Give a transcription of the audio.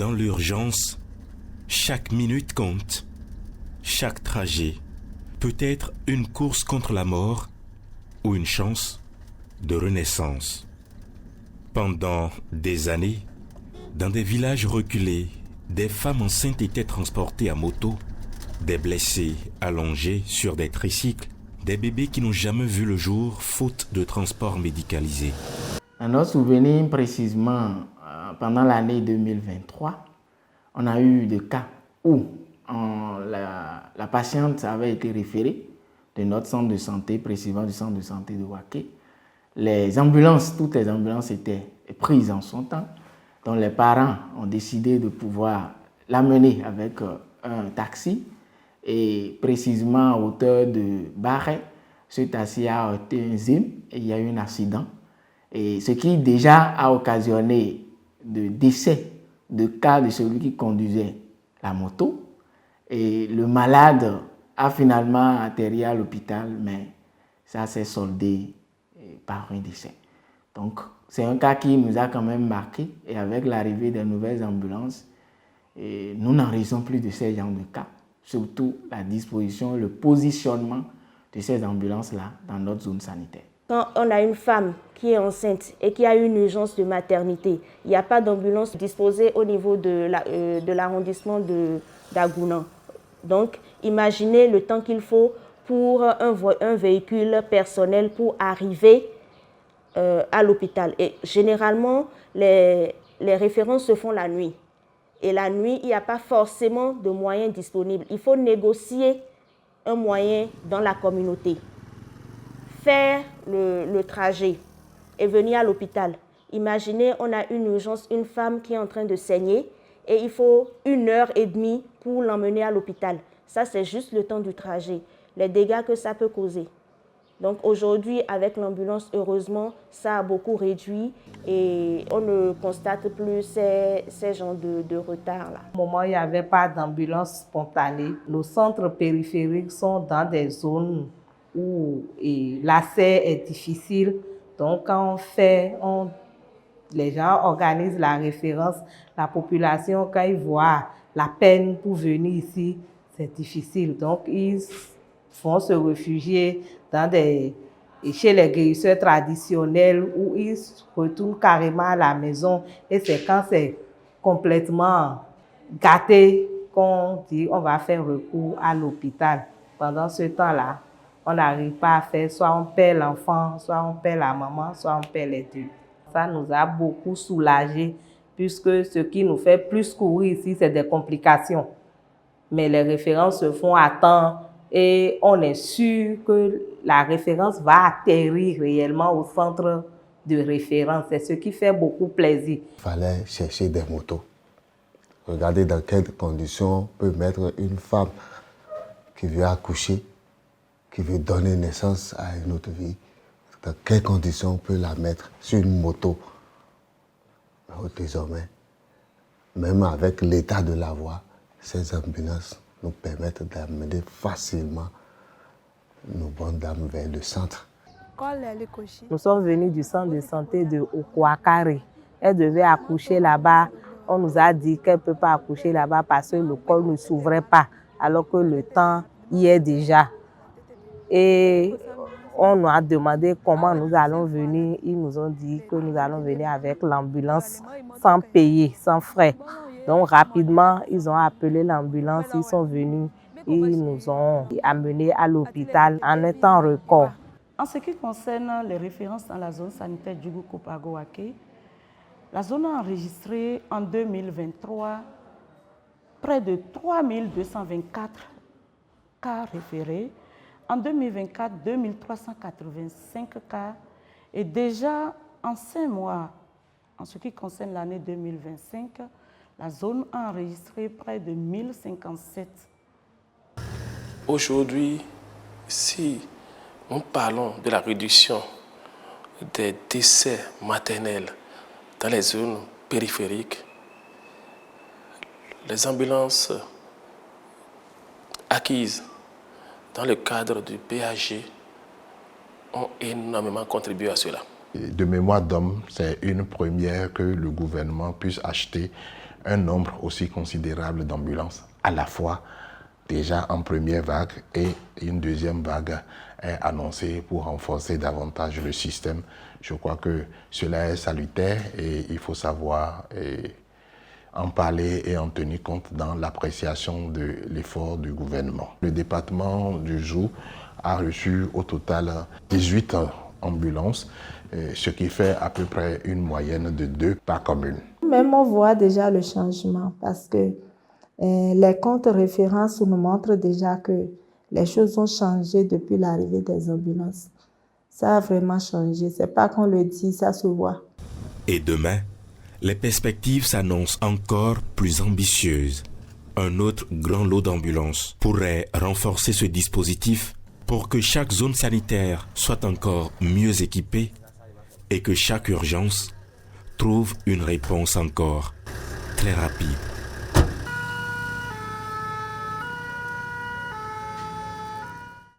Dans l'urgence, chaque minute compte. Chaque trajet peut être une course contre la mort ou une chance de renaissance. Pendant des années, dans des villages reculés, des femmes enceintes étaient transportées à moto, des blessés allongés sur des tricycles, des bébés qui n'ont jamais vu le jour faute de transport médicalisé. À notre souvenir, précisément, pendant l'année 2023, on a eu des cas où la patiente avait été référée de notre centre de santé, précisément du centre de santé de Waké. Les ambulances, toutes les ambulances étaient prises en son temps. Donc les parents ont décidé de pouvoir l'amener avec un taxi. Et précisément à hauteur de Barret, ce taxi a heurté un zim et il y a eu un accident. Et ce qui déjà a occasionné de décès de cas de celui qui conduisait la moto. Et le malade a finalement atterri à l'hôpital, mais ça s'est soldé par un décès. Donc, c'est un cas qui nous a quand même marqué. Et avec l'arrivée des nouvelles ambulances, nous n'en risons plus de ces genres de cas. Surtout la disposition, le positionnement de ces ambulances-là dans notre zone sanitaire. Quand on a une femme qui est enceinte et qui a une urgence de maternité, il n'y a pas d'ambulance disposée au niveau de l'arrondissement d'Agounan. Donc, imaginez le temps qu'il faut pour un véhicule personnel pour arriver à l'hôpital. Et généralement, les références se font la nuit. Et la nuit, il n'y a pas forcément de moyens disponibles. Il faut négocier un moyen dans la communauté. Faire le trajet et venir à l'hôpital. Imaginez, on a une urgence, une femme qui est en train de saigner et il faut 1h30 pour l'emmener à l'hôpital. Ça, c'est juste le temps du trajet. Les dégâts que ça peut causer. Donc aujourd'hui, avec l'ambulance, heureusement, ça a beaucoup réduit et on ne constate plus ces genres de retard-là. Au moment où il n'y avait pas d'ambulance spontanée, nos centres périphériques sont dans des zones où l'accès est difficile. Donc quand les gens organisent la référence, la population, quand ils voient la peine pour venir ici, c'est difficile. Donc ils vont se réfugier chez les guérisseurs traditionnels où ils retournent carrément à la maison. Et c'est quand c'est complètement gâté qu'on dit on va faire recours à l'hôpital. Pendant ce temps-là, on n'arrive pas à faire, soit on perd l'enfant, soit on perd la maman, soit on perd les deux. Ça nous a beaucoup soulagés puisque ce qui nous fait plus courir ici, c'est des complications. Mais les références se font à temps. Et on est sûr que la référence va atterrir réellement au centre de référence. C'est ce qui fait beaucoup plaisir. Il fallait chercher des motos. Regardez dans quelles conditions on peut mettre une femme qui veut accoucher, qui veut donner naissance à une autre vie. Dans quelles conditions on peut la mettre sur une moto. Désormais, même avec l'état de la voie, ces ambulances nous permettent d'amener facilement nos bonnes dames vers le centre. Nous sommes venus du centre de santé de Okwakari. Elle devait accoucher là-bas. On nous a dit qu'elle ne peut pas accoucher là-bas parce que le col ne s'ouvrait pas, alors que le temps y est déjà. Et on nous a demandé comment nous allons venir. Ils nous ont dit que nous allons venir avec l'ambulance sans payer, sans frais. Donc rapidement, ils ont appelé l'ambulance, ils sont venus, ils nous ont amenés à l'hôpital en un temps record. En ce qui concerne les références dans la zone sanitaire Djougou-Kopago-Waké, la zone a enregistré en 2023 près de 3224 cas référés. En 2024, 2385 cas. Et déjà en 5 mois, en ce qui concerne l'année 2025, la zone a enregistré près de 1057. Aujourd'hui, si nous parlons de la réduction des décès maternels dans les zones périphériques, les ambulances acquises dans le cadre du PAG ont énormément contribué à cela. De mémoire d'homme, c'est une première que le gouvernement puisse acheter un nombre aussi considérable d'ambulances à la fois déjà en première vague et une deuxième vague est annoncée pour renforcer davantage le système. Je crois que cela est salutaire et il faut savoir en parler et en tenir compte dans l'appréciation de l'effort du gouvernement. Le département du Zou a reçu au total 18 ambulances, ce qui fait à peu près une moyenne de 2 par commune. Même on voit déjà le changement parce que les comptes références nous montrent déjà que les choses ont changé depuis l'arrivée des ambulances. Ça a vraiment changé. C'est pas qu'on le dit, ça se voit. Et demain, les perspectives s'annoncent encore plus ambitieuses. Un autre grand lot d'ambulances pourrait renforcer ce dispositif pour que chaque zone sanitaire soit encore mieux équipée et que chaque urgence trouve une réponse encore très rapide.